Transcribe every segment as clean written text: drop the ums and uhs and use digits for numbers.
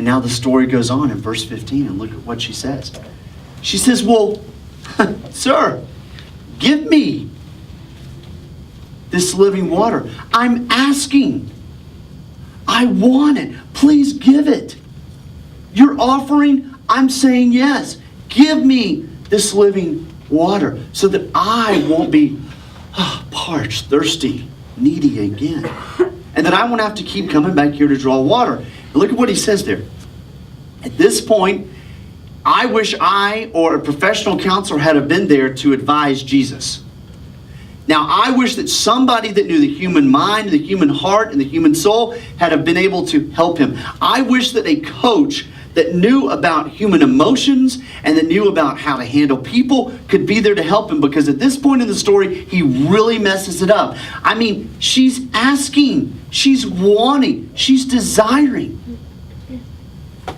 And now the story goes on in verse 15, and look at what she says. She says, well, sir, give me this living water. I'm asking. I want it. Please give it. You're offering, I'm saying yes. Give me this living water so that I won't be parched, thirsty, needy again. And that I won't have to keep coming back here to draw water. And look at what he says there. At this point, I wish I or a professional counselor had have been there to advise Jesus. Now, I wish that somebody that knew the human mind, the human heart, and the human soul had have been able to help him. I wish that a coach that knew about human emotions and that knew about how to handle people could be there to help him, because at this point in the story, he really messes it up. I mean, she's asking, she's wanting, she's desiring.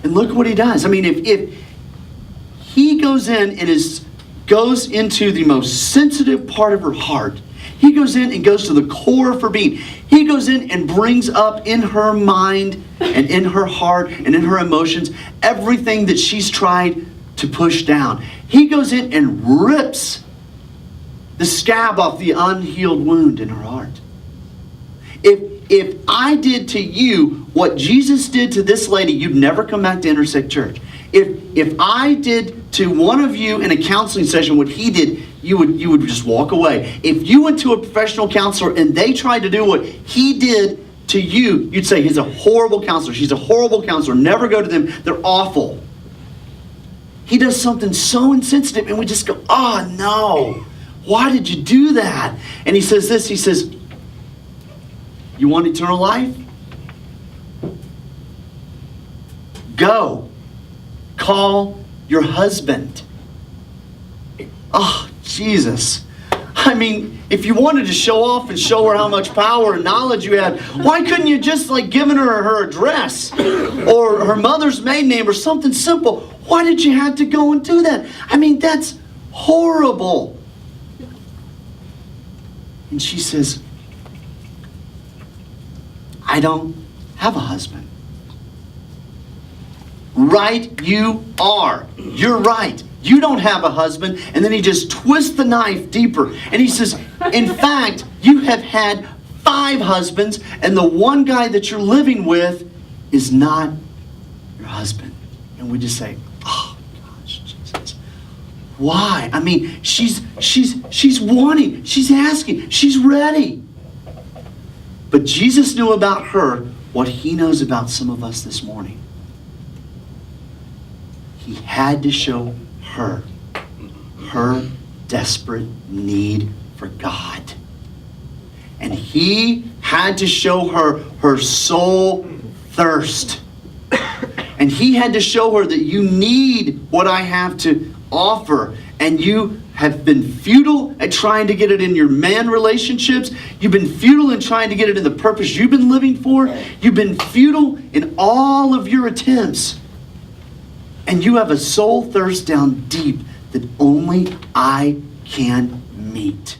And look what he does. I mean, if he goes in and goes into the most sensitive part of her heart, he goes in and goes to the core of her being. He goes in and brings up in her mind and in her heart and in her emotions everything that she's tried to push down. He goes in and rips the scab off the unhealed wound in her heart. If I did to you what Jesus did to this lady, you'd never come back to Intersect Church. If I did to one of you in a counseling session what he did, you would just walk away. If you went to a professional counselor and they tried to do what he did to you, you'd say, he's a horrible counselor. She's a horrible counselor. Never go to them. They're awful. He does something so insensitive and we just go, oh no, why did you do that? And he says this, he says, you want eternal life? Go. Call your husband. Oh, Jesus. I mean, if you wanted to show off and show her how much power and knowledge you had, why couldn't you just given her address or her mother's maiden name or something simple? Why did you have to go and do that? I mean, that's horrible. And she says, I don't have a husband. Right, you are. You're right. You don't have a husband. And then he just twists the knife deeper. And he says, in fact, you have had 5 husbands, and the one guy that you're living with is not your husband. And we just say, oh gosh, Jesus. Why? I mean, she's wanting, she's asking, she's ready. But Jesus knew about her what he knows about some of us this morning. He had to show her desperate need for God. And he had to show her soul thirst. And he had to show her that you need what I have to offer. And you have been futile at trying to get it in your man relationships. You've been futile in trying to get it in the purpose you've been living for. You've been futile in all of your attempts. And you have a soul thirst down deep that only I can meet.